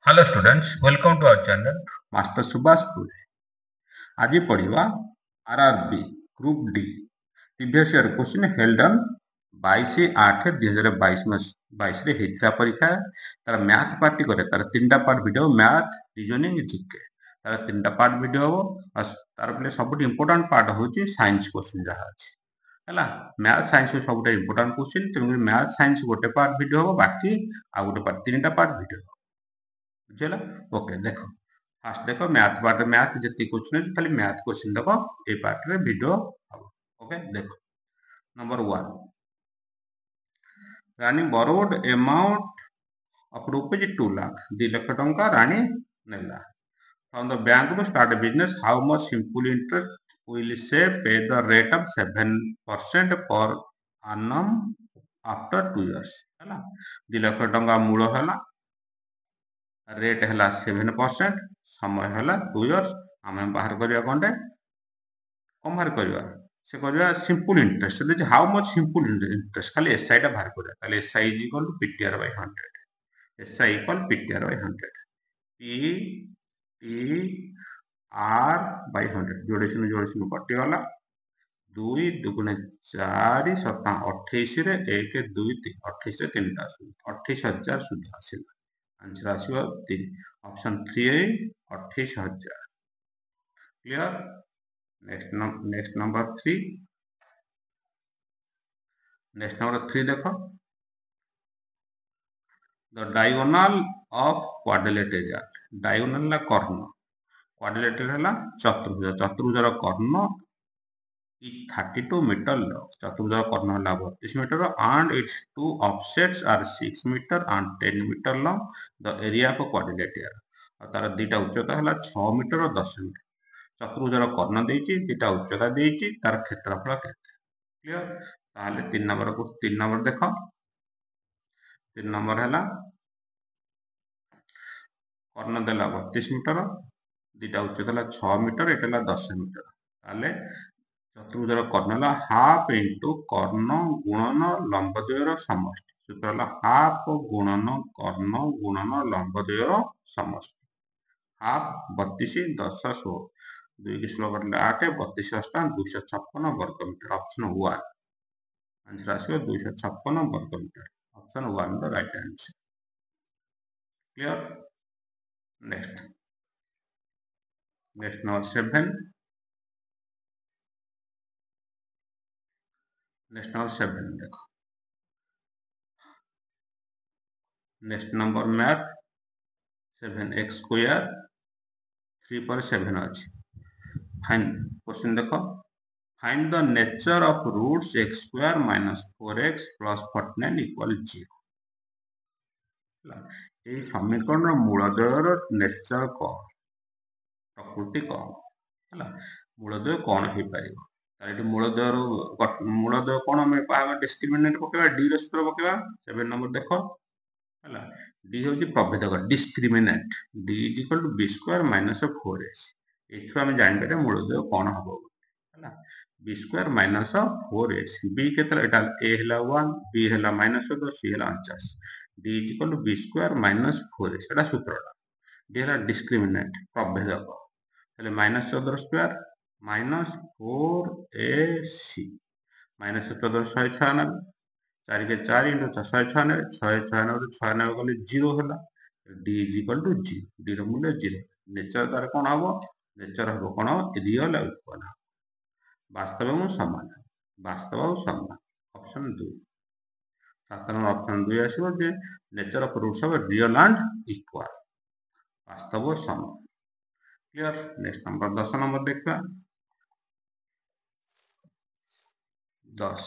Hello students, welcome to our channel. Master Subhash Puri आज पढ़ा RRB group D previous year question held on 22/8/2022 रे हिता परीक्षा तार मैथ पार्ट करे तार तीनटा part video math reasoning GK तार तीनटा पार्ट वीडियो हो तार पले सबुठ इंपोर्टेंट पार्ट होची साइंस क्वेश्चन जहा अछि हला मैथ साइंस सबुठ इंपोर्टेंट क्वेश्चन तेनु मैथ साइंस गोटे पार्ट वीडियो हो बाकी आ गोटे पार्ट तीनटा पार्ट वीडियो हो बुझला ओके देखो फास्ट देखो मैथ पार्ट मैथ जितनी क्वेश्चन है खाली मैथ क्वेश्चन देखो ए पार्ट रे वीडियो हम ओके देखो number 1 Rani borrowed amount of rupees 2 lakh 2 lakh टंका रानी नेला from the bank to start a business how much simple interest will say pay the rate of 7% per annum after 2 years हैला 2 लाख टंका मूल हैला rate है 7% समय है 2 इयर्स आम बाहर करिया कोनटे कम बाहर करिया से करिया सिंपल इंटरेस्ट देछि हाउ मच सिंपल इंटरेस्ट खाली एसआई टा बाहर करिया ताले SI is equal to PTR by 100 SI equal PTR by 100 P T R by 100 जोड़े कटि गला 2 दुगुणे 4 7 28 रे 1 2 3 28 रे 3 टा 28000 सुध आसिला आंसर आसीबो 3 ऑप्शन 3 28000 क्लियर नेक्स्ट नंबर 3 देखो the diagonal of quadrilateral diagonal ला कर्ण क्वाड्रिलेटरल हला चतुर्भुज कर्ण is 32 meter long चतुर्भुज कर्ण हला 32 metre and its two offsets are 6 meter and 10 meter long the area of quadrilateral तार दीटा उच्चता हला 6 मीटर और 10 मीटर चतुर्भुज कर्ण देछि दीटा उच्चता देछि तार क्षेत्रफल केते क्लियर ताले 3 नंबर देखो 3 नंबर हला कर्ण देला 32 मीटर दीटा उच्चता हला 6 मीटर एटा हला 10 मीटर ताले चतुर्भुज कर्ण हला हाफ इनटू कर्ण गुणन लंब द्वयर समष्टि सूत्र हला हाफ गुणन कर्ण गुणन लंब द्वयर समष्टि हाफ 32 10 16 2 की 16 कटले 8 32 8 256 वर्ग मीटर ऑप्शन 1 आंसर आसीबो 256 वर्ग meter option 1 the right answer clear next number 7 next number 7 देखो next number math 7x square 3 पर 7 अछि फाइन क्वेश्चन देखो find the nature of roots x square minus 4x plus 49 equal 0 ए समीकरण मूलद्वयर nature कौन प्रकृति कौन है मूलद्वय कौन हो पारिबो तारे मूलद्वय कौन हम डिस्क्रिमिनेंट पकेबा डी रो सूत्र पकेबा 7 नंबर देखो हला डी होची प्रभेदक discriminant D is equal to B square minus 4x एथु हम जानि पारे मूलद्वय कौन हबो हला B square minus 4x B केतला एटा ए हला 1 बी हला माइनस 2 सी हला 49 D is equal to B square minus 4x एटा सूत्रटा डी हला डिस्क्रिमिनेंट प्रभेदक ताले minus 14 square minus 4ac minus 14 196 4 के 4 into 696 696 गले 0 होला d is equal to 0 d ର ମୂଲ୍ୟ 0 ନେଚର ତାର କଣ ହବ ନେଚର ହବ କଣ ରିଅଲ ଆଉ ଇକ୍ୱାଲ ବାସ୍ତବ ଏବଂ ସମାନ ଅପସନ 2 7 ନମ୍ବର ଅପସନ 2 ଆସିବ ଯେ ନେଚର ଅଫ ରୁଟ୍ସ ହବ ରିଅଲ ଆଣ୍ଡ ଇକ୍ୱାଲ ବାସ୍ତବ ସମାନ क्लियर नेक्स्ट नंबर 10 नंबर देखा 10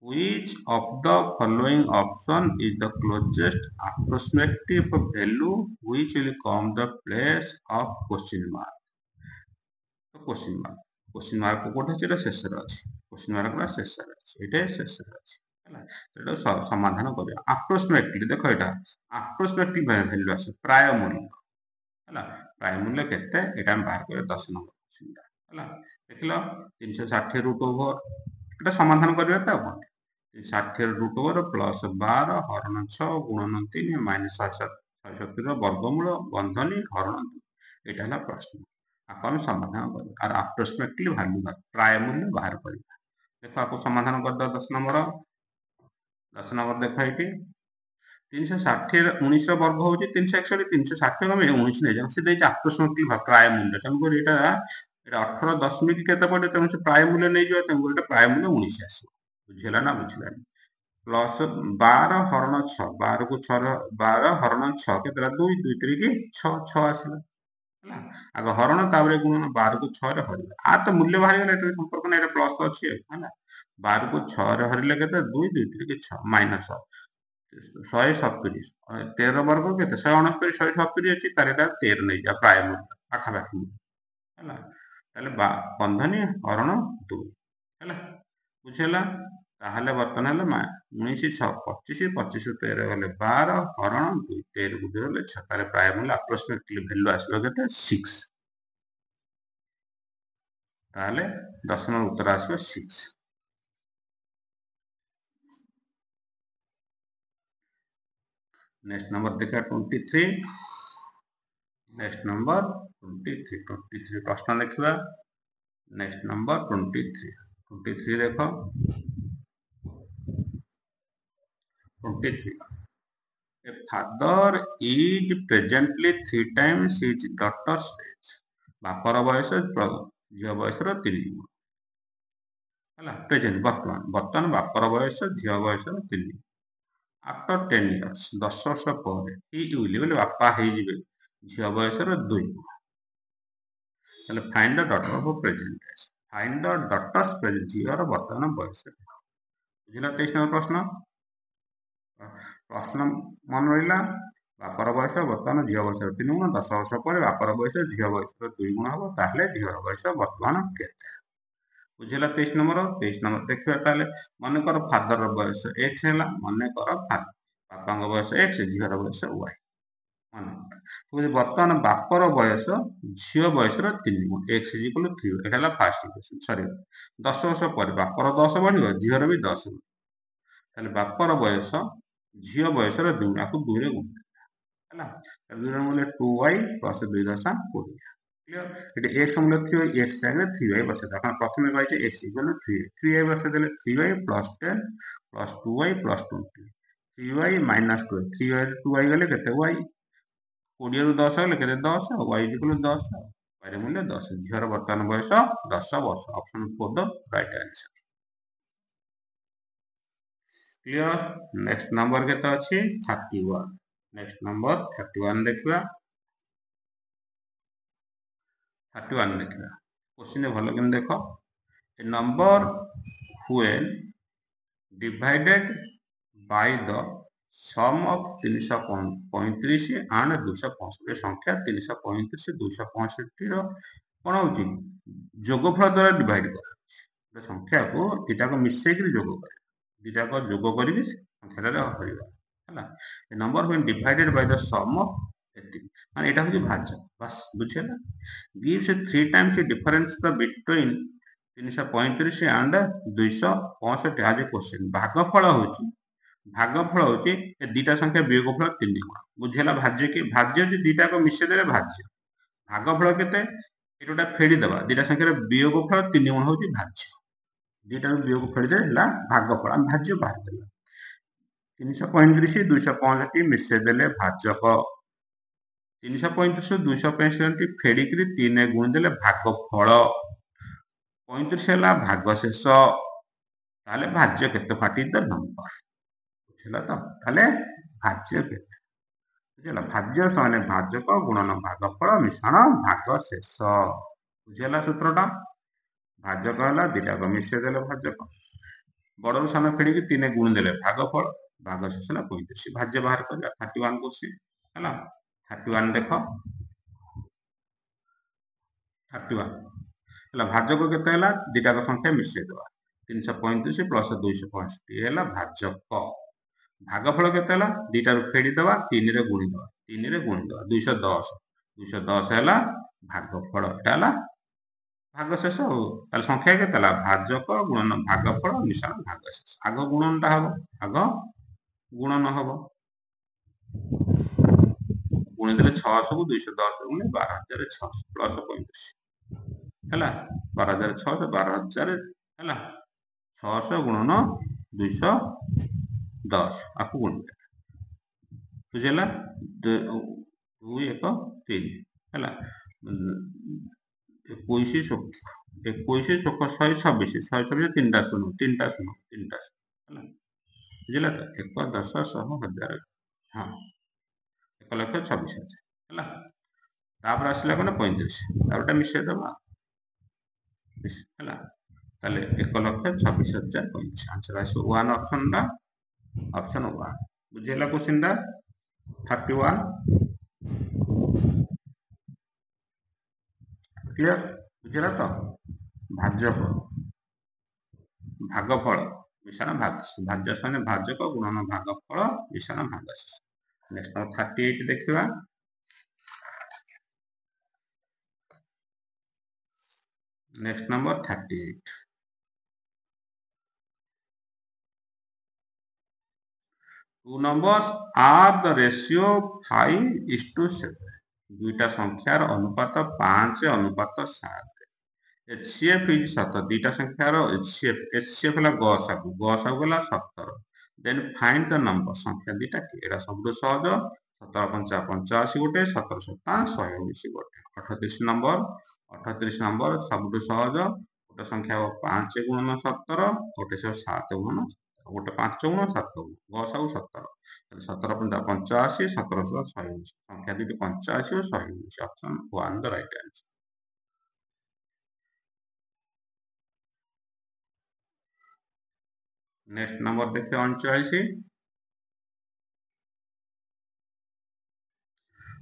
which of the following option is the closest approximative value which will come the place of question mark तो question mark कोठे छिरा शेष रे अछि question mark रा शेष रे अछि एटे शेष रे अछि हला एटा समाधान करिया approximately देखो एटा approximately वैल्यू आसे प्राय मूल्य हला प्राय मूल्य केते एटा हम बाहर करे 10 नंबर क्वेश्चन हला देखिलो 360 रूट ओवर एटा समाधान करिया त कोन 60 ରୁଟ୍ ଓଭର ପ୍ଲସ୍ 12 ହରଣ 6 ଗୁଣନ 3 ମାଇନସ୍ 170 ବର୍ଗମୂଳ ବନ୍ଧନୀ ହରଣ 2। ଏଇଟା ହେଲା ପ୍ରଶ୍ନ। ଆକୁ ଆମେ ସମାଧାନ କରିବା। ଆର ଆପ୍ରୋକ୍ସିମେଟଲି ଭାଲ୍ୟୁ ପ୍ରାୟ ମୂଲ୍ୟ ବାହାର କରିବା। ଦେଖ ଆକୁ ସମାଧାନ କରିଦେବା 10 ନମ୍ବର। 10 ନମ୍ବର ଦେଖ ଏଇଠି 360 19 ବର୍ଗ ହଉଛି 361 360 ଆମେ 19 ନେଇଯାଉ। ସେ ଦେଇଛି ଆପ୍ରୋକ୍ସିମେଟଲି ପ୍ରାୟ ମୂଲ୍ୟ। ତେଣୁକରି ଏଇଟା 18 ଦଶମିକ କେତେ ପଡେ ତେଣୁ ସେ ପ୍ରାୟ ମୂଲ୍ୟ ନେଇଯିବ। ତେଣୁକରି ଏଇଟା ପ୍ରାୟ ମୂଲ୍ୟ 19 ଆସିବ। ବୁଝିହେଲା ନା ବୁଝିଲାନି? ପ୍ଲସ୍ 12 ହରଣ 6 12 କୁ 12 ହରଣ 6 କେତେ ହେଲା 2 2 3 6 6 ଆସିଲା ହେଲା। ଆଗ ହରଣ ତାପରେ ଗୁଣନ 12 କୁ 6 ରେ ହରିବା। ଆର ତ ମୂଲ୍ୟ ବାହାରିଗଲା ଏଠି ସମ୍ପର୍କ ନାହିଁ, ଏଟା ପ୍ଲସ୍ ଅଛି ହେଲା। 12 କୁ 6 ରେ ହରିଲେ କେତେ 2 2 3 6 ମାଇନସ୍ 170 13 ବର୍ଗ କେତେ 169 170 ଅଛି ତାର ଏଟା 13 ନେଇଯା ପ୍ରାୟ ମୂଲ୍ୟ ପାଖାପାଖି ହେଲା। ତାହେଲେ ବନ୍ଧନୀ ହରଣ 2 ହେଲା। ବୁଝିହେଲା? ତାହେଲେ ବର୍ତ୍ତମାନ ହେଲା 19 6 25 25 13 ଗଲେ 12 ହରଣ 2 13 କୁ 2 ଗଲେ 6 ତାହେଲେ ପ୍ରାୟ ମୂଲ୍ୟ ଆପ୍ରୋକ୍ସିମେଟଲି ଭ୍ୟାଲୁ ଆସିବ କେତେ 6। ତାହେଲେ 10 ନମ୍ବର ଉତ୍ତର ଆସିବ 6। नेक्स्ट नंबर देखा 23। नेक्स्ट नंबर 23 प्रश्न लिखा। नेक्स्ट नंबर 23 देखो 23 A father is presently 3 times his daughter's age। बापर बयस झील बयस 3 गुण है प्रेजेंट बर्तमान बापर बयस झील बयस 3 गुण। आफ्टर 10 years 10 वर्ष पर he will बापा ହେଇଯିବେ झील बयस 2 गुण। ତାହେଲେ find the daughter of present age। find the daughter's present ଝିଅର ବର୍ତ୍ତମାନ ବୟସ। ବୁଝିଲା 23 ନମ୍ବର ପ୍ରଶ୍ନ। ପ୍ରଶ୍ନ ମନେ ରହିଲା ବାପର ବୟସ ବର୍ତ୍ତମାନ ଝିଅ ବୟସର 3 ଗୁଣ 10 ବର୍ଷ ପରେ ବାପର ବୟସ ଝିଅ ବୟସର 2 ଗୁଣ ହବ। ତାହେଲେ ଝିଅର ବୟସ ବର୍ତ୍ତମାନ କେତେ? ବୁଝିଲା 23 ନମ୍ବର। 23 ନମ୍ବର ଦେଖିବା ତାହେଲେ ମନେକର ଫାଦର ବୟସ x ହେଲା। ମନେକର ବାପାଙ୍କ ବୟସ x ଝିଅର ବୟସ y। ବର୍ତ୍ତମାନ ବାପର ବୟସ ଝିଅ ବୟସର 3 ଗୁଣ x = 3। ଏଟା ହେଲା ଫାର୍ଷ୍ଟ ଇକ୍ୱେସନ ସରିଲା। 10 ବର୍ଷ ପରେ ବାପର 10 ବଢିବ ଝିଅର ବି 10 ବଢିବ। ତାହେଲେ ବାପର ବୟସ ଝିଅ ବୟସର 2 ଆକୁ 2 ରେ ଗୁଣ ହେଲା। 2 ର ମୂଲ୍ୟ 2y ପ୍ଲସ୍ 2 ଦଶା 20। କ୍ଲିୟର? ଏଠି x ମୂଲ୍ୟ 3y x ଜାଗାରେ 3y ବସେଇଦେବା। କାରଣ ପ୍ରଥମେ କହିଛେ x = 3y 3y ବସେଇଦେଲେ 3y plus 10 plus 2y plus 20 3y minus 2y 3y ରୁ 2y ଗଲେ କେତେ y 20 ରୁ 10 ଗଲେ କେତେ 10 y = 10 y ର ମୂଲ୍ୟ 10। ଝିଅର ବର୍ତ୍ତମାନ ବୟସ 10 ବର୍ଷ। Option 4 the right answer. Clear? Next number केते अछि 31। नेक्स्ट नंबर 31 देखिबा। 31 देखिबा। क्वेश्चन भलो किन देखो। A number when divided by the sum of 335 and 265 संख्या 335 265 रो कोन होची जोगफल द्वारा डिवाइड कर संख्या को एटा को मिसै कि जोग कर दिटा को जोग करी संख्या रे हरिबा हला। A number when divided by the sum of माने एटा होची भाज्य बस बुझियला। Gives 3 times the difference the between 335 and 265 आज ए क्वेश्चन। भागफल होची ए दिटा संख्या वियोगफल 3 गुण। बुझियला भाज्य कि भाज्य जे दिटा को मिसै देले भाज्य। भागफल केते एटोटा फेडी दबा दिटा संख्या वियोगफल 3 गुण होची भाज्य। दिटा वियोग फेडी दे ला भागफल हम भाज्य बाहर देला। 335 265 मिसै देले भाजक। 335 265 फेडी करी 3 गुण देले भागफल। 35 ହେଲା ଭାଗ ଶେଷ। ତାହେଲେ ଭାଜ୍ୟ କେତେ ଫାଟି ଦ ନମ୍ବର। ବୁଝିଲା ତ? ତାହେଲେ ଭାଜ୍ୟ କେତେ? ବୁଝିଲା? ଭାଜ୍ୟ ସମାନେ ଭାଜକ ଗୁଣନ ଭାଗଫଳ ମିଶ୍ରଣ ଭାଗ ଶେଷ। ବୁଝିଲା ସୂତ୍ରଟା? ଭାଜକ ହେଲା ଦିଟାକ ମିଶେଇ ଦେଲେ ଭାଜକ। ବଡରୁ ସାନ ଫେଡିକି 3 ଗୁଣ ଦେଲେ ଭାଗଫଳ। ଭାଗ ଶେଷ ହେଲା 35। ଭାଜ୍ୟ ବାହାର କରିବା 31 क्वेश्चन ହେଲା। 31 ଦେଖ 31 ହେଲା ଭାଜକ କେତେ ହେଲା ଦିଟାକ ସଂଖ୍ୟା ମିଶେଇ ଦେବା। 335 ପ୍ଲସ୍ 265 ହେଲା ଭାଜକ। भागफल केते हला दीटा रो फेडी दबा 3 रे गुणी दबा 210 210 हैला भागफल एटा हला ଭାଗଶେଷ ଆଉ ତାହେଲେ ସଂଖ୍ୟା କେତେ ହେଲା ଭାଜକ ଗୁଣନ ଭାଗଫଳ ମିଶାଣ ଭାଗଶେଷ ଆଗ ଗୁଣନଟା ହବ ଆଗ ଗୁଣନ ହବ ଗୁଣିଦେଲେ 600 କୁ 210 ଗୁଣେ 12600 ପ୍ଲସ 35 ହେଲା 12600 12000 ହେଲା 600 ଗୁଣନ 210 ଆକୁ ଗୁଣିଦେଲେ ବୁଝିଲା 2 1 3 ହେଲା 21 ଶୋକ 126 126 ତିନିଟା ଶୂନ ହେଲା ବୁଝିଲା ତ 1 10 100 1000 ହଁ 1,26,000 ହେଲା ତାପରେ ଆସିଲା କଣ 35 ତାପରେ ମିଶେଇ ଦେବା ହେଲା ତାହେଲେ 1,26,000 କହିଛି ଆନ୍ସର ଆସିବ 1 ଅପସନଟା ଅପସନ 1 ବୁଝିଲା क्वेश्चनଟା 31 क्लियर ବୁଝିଲା ତ ଭାଜକ ଭାଗଫଳ ମିଶାଣ ଭାଗଶେଷ ଭାଜ୍ୟ ସମାନ ଭାଜକ ଗୁଣନ ଭାଗଫଳ ମିଶାଣ ଭାଗଶେଷ ନେକ୍ସଟ 38 ଦେଖିବା next number 38 two numbers are the ratio 5:7 দুইটা সংখ্যার অনুপাত 5:7 HCF is 7 দুইটা সংখ্যার HCF হলা গসাগু হলা 17 then find the number সংখ্যা দুইটা কি এটা সবচেয়ে সহজ 17 5 85 গোটে 17 7 119 গোটে 38 নম্বর সবচেয়ে সহজ গোটে সংখ্যা 5 গুণନ 17 গোটে 7 গুণନ গোটে 5 গুণ 7 গুণ গসাগু 17 17 5 85 17 119 সংখ্যা দুটি 85 ও 119 option 1 the right answer next number देखिए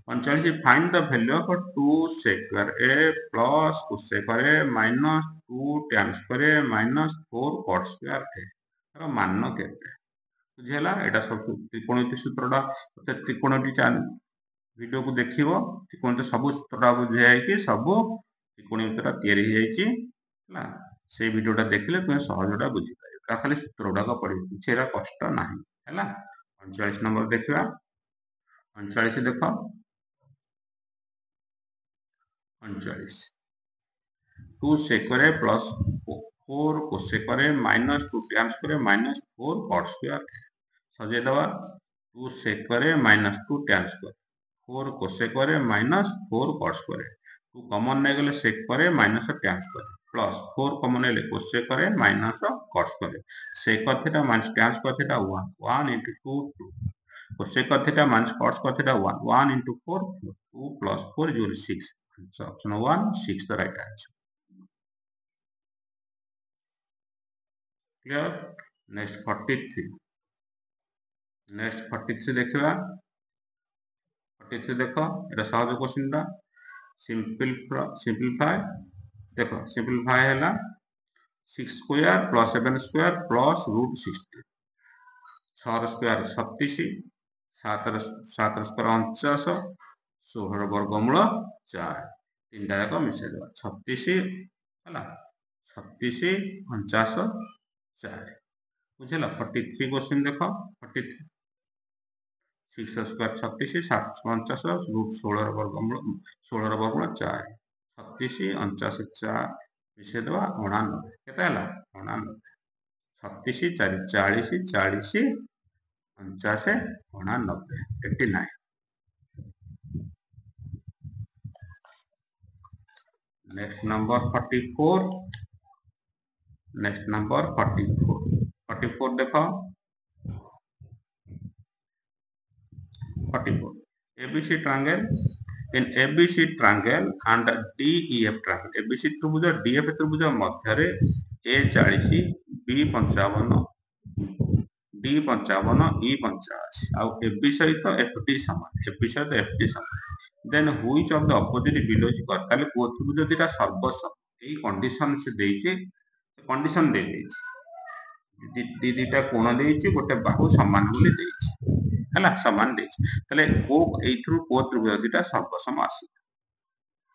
39 find the value of 2 sector a plus cos square a minus 2 tan square a minus 4 cot square a तर मान केते बुझिला एटा सब त्रिकोणमिति सूत्रटा त्रिकोणमिति वीडियो को देखिबो त्रिकोणमिति सब सूत्रटा बुझाई कि सब त्रिकोणमितिटा तयारी हो जाईची हला से वीडियोटा देखिले तुम सहजटा बुझी पाइबो खाली सूत्र गुडाक पड़े किछेरा कष्ट नाही हला 39 नंबर देखिबा 39 देखो 39 2 sec square plus 4 cos square minus 2 tan square minus 4 cot square सजे दवा 2 sec square minus 2 tan square 4 cos square minus 4 cot square 2 common नै गेले sec square minus tan square plus 4 common ले cos square minus cot square sec theta minus tan square theta 1 into 2 2 cos square theta minus cot square theta 1 into 4 2 plus 4 is 6 so option 1 6 the right answer clear next 43 देखिबा 43 देखो एटा सहज क्वेश्चनटा simplify देखो simplify हैला 6 square plus 7 square plus root 60 6 square 36 7 square 49 16 वर्गमूल 4 तीनटा जाक मिसे देबा 36 हैला 36 49 4 बुझिला 43 क्वेश्चन देखो 43 6 स्क्वायर 36 7 49 रूट 16 वर्गमूल 4 36 49 4 मिसे देबा 89 केते हला 89 36 4 40 40 49 89 next number 44 देखो 44 ABC triangle in ABC triangle and DEF triangle ABC त्रिभुज DF त्रिभुज मध्य रे A40 B55 D55 E85 आउ AB सहित FD समान AB सहित FD समान then which of the opposite below is correct ताले को त्रिभुज दिटा सर्वसम एई कंडीशन से देइचे कंडीशन दे देइचे दिटा कोण देइचे गोटे बाहु समान बोली देइचे हला समान देइचे ताले को एथरु को त्रिभुज दिटा सर्वसम आसी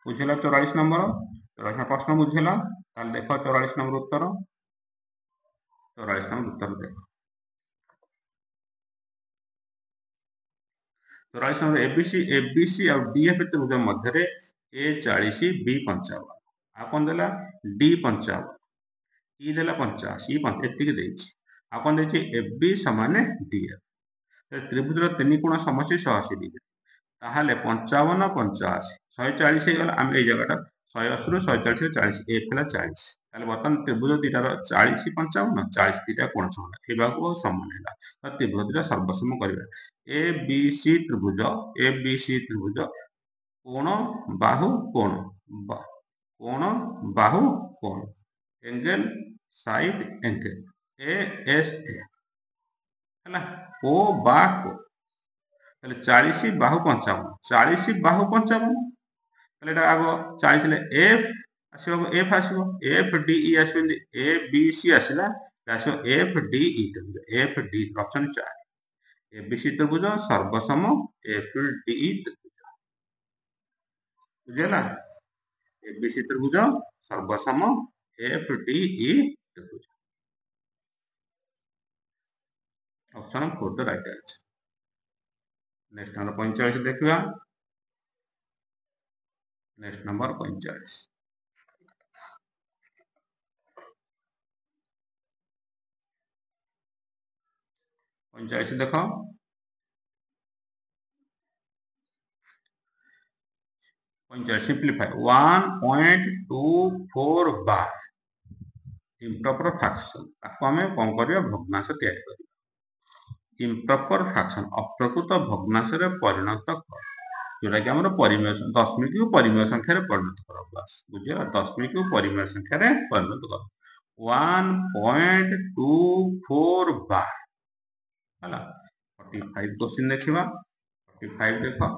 बुझिला 44 नंबर प्रश्न बुझेला ताले देखो 44 नंबर उत्तर 44 नंबर उत्तर देखो 44 नंबर एबीसी और डीएफ त्रिभुज मध्य A40 B55 आ कौन देला D55 ई देला 85 एतिक देछि आ कौन देछि AB समान DF त्रिभुजर तीन कोण समष्टि 180 डिग्री ताहाले 55 85 140 हे गला हम ए जगहटा 180 ରୁ 140 40 एफ ହେଲା 40 ताले बर्तन त्रिभुज दिटार 40 55 40 दिटा कोण समान थिबाको समान हैला त त्रिभुजर सर्वसम करिबा एबीसी त्रिभुज कोण बाहु कोण कोण एंगल साइड एंगल एएसए हैला ओ बा को তাহলে 40 বাহু 55 40 বাহু 55 তাহলে এটা আগে 40 লে এফ আসিব এফ ডি ই আসবে এ বি সি আসিলা আসিব F D E F D option 4 A B C ত্রিভুজ সর্বসম এফ ডি ই ত্রিভুজ বুঝলা এ বি সি ত্রিভুজ সর্বসম এফ ডি ই ত্রিভুজ option 4 the right answer next number 45 देखिबा नेक्स्ट नंबर 45 देखो 45 सिंपलीफाई 1.24 बार इम्प्रॉपर फ्रैक्शन ताको हमें कोन करिया भग्नांश तैयार करिया इम्प्रॉपर फ्रैक्शन अप्रकृत भग्नांश रे परिणत कर जोरा कि हमर परिमेय दशमिक को परिमेय संख्या रे परिणत कर बस बुझिया दशमिक को परिमेय संख्या रे परिणत कर 1.24 बार हला 45 क्वेश्चन देखिबा 45 देखो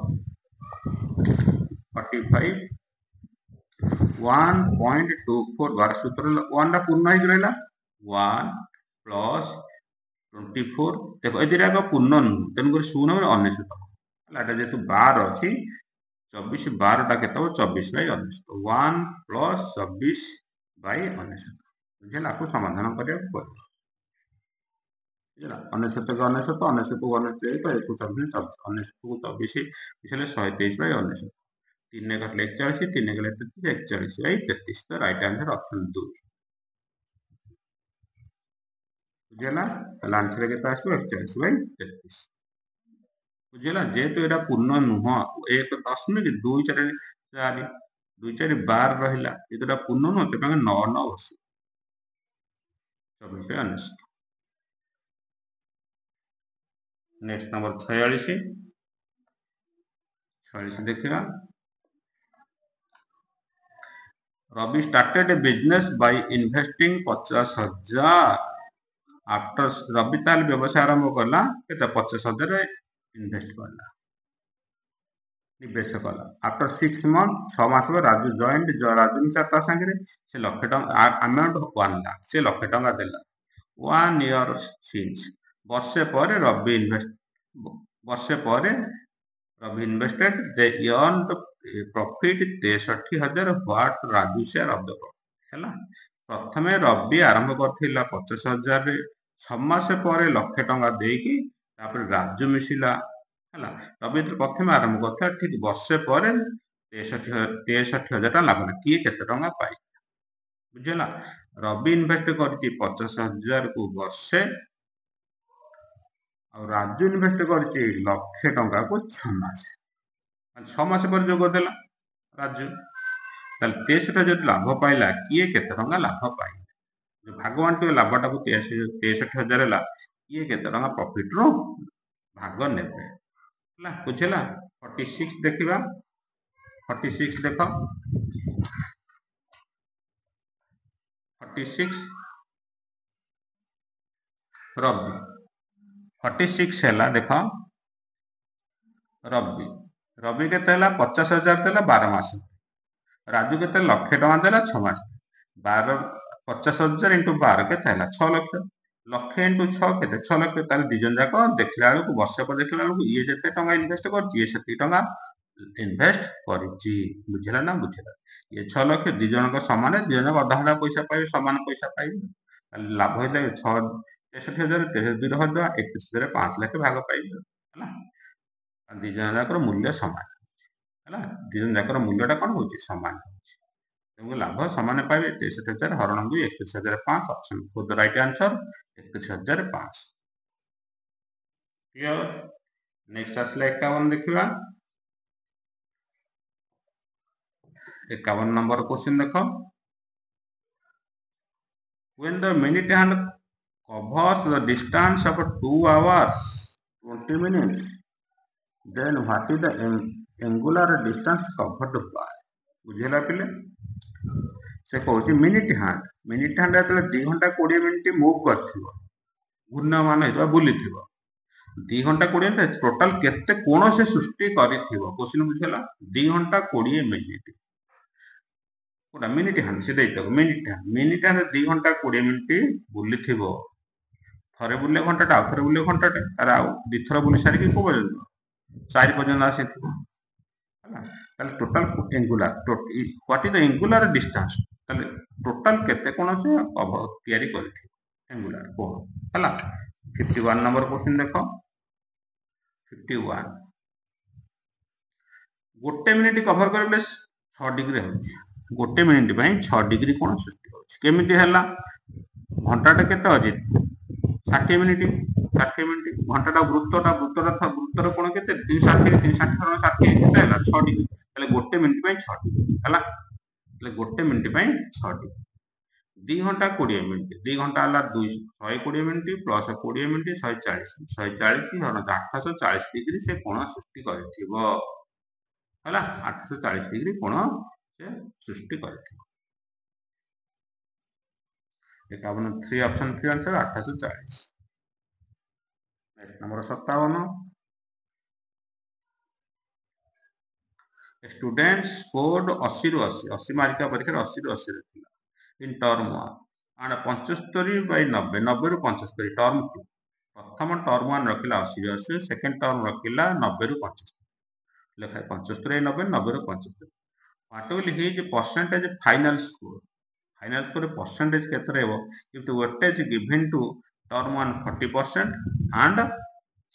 45 1.24 बार सूत्र 1 टा पूर्ण ही रहला 1 प्लस 24 देखो ए दिरा का पूर्ण तेन कर शून्य में 19 हला एटा जेतु 12 अछि 24 12 टा केतो 24 बाय 19 1 प्लस 24 बाय 19 बुझला को समाधान करिया पड़ो बुझला 19 को 19 को 19 को 19 तो 24 19 को 24 इसलिए 123 बाय 19 3 ने काटले 41 3 ने काटले 41 बाय 33 तो राइट आंसर ऑप्शन 2 बुझला ताला आंसर केता आसो 41 बाय 33 बुझला जेतु एटा पूर्ण नुह 1 दशमिक 2 4 2 4 12 रहिला एतटा पूर्ण नुह ते 9 9 बसी 24 19 नेक्स्ट नंबर 46 देखिरा Ravi started a business by investing 50,000 after Ravi ताल व्यवसाय आरंभ करला केते 50,000 रे इन्वेस्ट करला निवेश करला आफ्टर 6 मंथ 6 मास में राजू जॉइंट राजू मिता संगे से लक्ष टका अमाउंट 1 लाख से लक्ष टका देला 1 ईयर सिंस वर्षे पर Ravi invested they earned profit 63,000 what Raju share of the हैला प्रथमे रवि आरंभ करथिला 50,000 रे 6 मास पर लक्ष टका देकी तापर राजू मिसिला हैला रवि प्रथमे आरंभ करथा ठीक वर्षे पर 63,000 लाभ ना किए केते टका पाई बुझला रवि इन्वेस्ट करची 50,000 को वर्षे और राजू इन्वेस्ट करची लक्ष टका को 6 मास 6 मास पर जो देला राजू तल 63,000 लाभ पाइला किए केते टका लाभ पाई जो भगवान तो लाभटा को 63,000 ला किए केते टका प्रॉफिट रो भाग नेबे ला बुझला 46 देखिबा 46 देखो 46 रवि 46 हैला देखो रवि केते हैला 50,000 देला 12 मास राजू केते लक्ष टका देला 6 मास 12 50,000 इंटू 12 केते हैला 6 लक्ष लक्ष इंटू 6 केते 6 लक्ष ताले दी जन जाको देखला को वर्ष पर देखला को ये जते टका इन्वेस्ट करची ये सेती टका इनभेस्ट करिछि बुझिला ना बुझिला ये 6 लाख दी जनक समान दी जनक अधा अधा पैसा पाइबे समान पैसा पाइबे लाभ हेले 6 63,000 2 रखदा 31,000 5 लाख भाग पाइबे हला दी जन जाकर मूल्य समान हला दी जन जाकर मूल्यटा कोन होछि समान होछि लाभ समान पाइबे 63,000 हरण 2 31,005 option for the right answer 31,005 clear next आसले 51 देखिबा 51 नंबर क्वेश्चन देखो when the minute hand covers the distance of 2 hours 20 minutes then what is the angular distance covered by बुझेला पिले से कहूँ मिनिट हैंड जो 2 घंटा 20 मिनिट मूव कर घूर्णमान होता बुली 2 घंटा 20 मिनिट टोटाल केते कोण से सृष्टि करिथिबो क्वेश्चन बुझेला 2 घंटा 20 मिनिट कोडा मिनिट हैंड से दैतो मिनिट हैंड 2 घंटा 20 मिनिट बुली थिबो थरे बुले घंटाटा थरे बुले घंटाटा तार आ दिथर बुली सारी को पर्यंत 4 पर्यंत आसी थिबो हला total angular what is the angular distance ताले टोटाल केते कोण से तयारी करिथि एंगुलर कोण हला 51 नंबर क्वेश्चन देखो 51 गोटे मिनिट कवर करले 6 डिग्री होछि गोटे मिनिट ପାଇଁ 6 डिग्री कोण सृष्टि होछि केमिति हला घंटाटा केते अछि 60 मिनिट घंटाटा वृत्तर कोण केते 360 360 केते हला 6 डिग्री तले गोटे मिनिट ପାଇଁ 6 डिग्री हला तले गोटे मिनिट ପାଇଁ 6 डिग्री 2 घंटा 20 मिनिट 2 घंटा हला 120 मिनिट प्लस 20 मिनिट 140 हरण 840 डिग्री से कोण सृष्टि करथिबो हला 840 डिग्री कोण से सृष्टि करथिबो 51 3 option 3 answer 840 next number 57 student scored 80 रु 80 मार्क परीक्षा 80 रु 80 रखिला इन टर्म 1 and 75 by 90 90 रु 75 टर्म 2 प्रथम टर्म 1 रखिला 80 रु 80 सेकंड टर्म रखिला 90 रु 75 लेखा 75 90 90 रु 75 what will his percentage final score percentage केते रहबो if the weightage given to term 1 40% and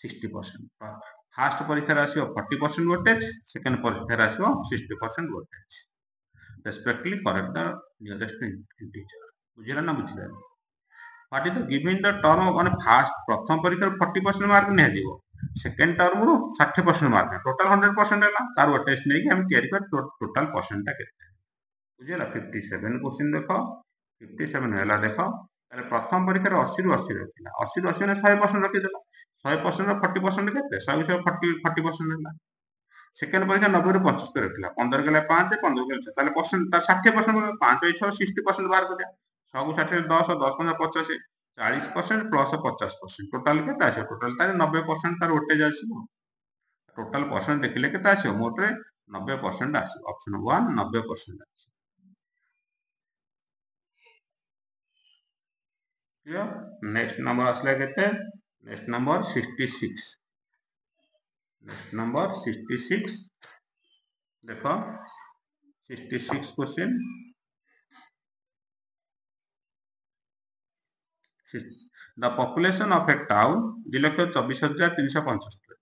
60% first परीक्षा आसीओ 40% weightage सेकंड परीक्षा आसीओ 60% weightage respectively correct the nearest integer बुझिला ना बुझिला what is the given the term माने फर्स्ट प्रथम परीक्षा 40% मार्क नै दिबो सेकंड टर्म रो 60% मार्क टोटल 100% हैला तार weightage नै कि हम तयारी कर टोटल परसेंट ता केते बुझिला 57 क्वेश्चन देखो 57 हैला देखो ताले प्रथम परीक्षा 80 रु 80 रखिला 80 रु 80 ने 100% रखि देला 100% रो 40% केते 100 40% हैला सेकंड परीक्षा 90 रु 75 रखिला 15 गेला 5 15 गेला 6 ताले परसेंट ता 60% 5 बाय 6 60% बाहर कर दिया 6 को 60 10 10 5 50 40% प्लस 50% टोटल केते आसे टोटल तारे 90% तार वेटेज आसीबो टोटल परसेंट देखिले केते आसीबो मोटरे 90% आसीबो ऑप्शन 1 90% आसीबो क्लियर नेक्स्ट नंबर आसला केते नेक्स्ट नंबर 66 नेक्स्ट नंबर 66 देखो 66 question the population of A town 2,24,375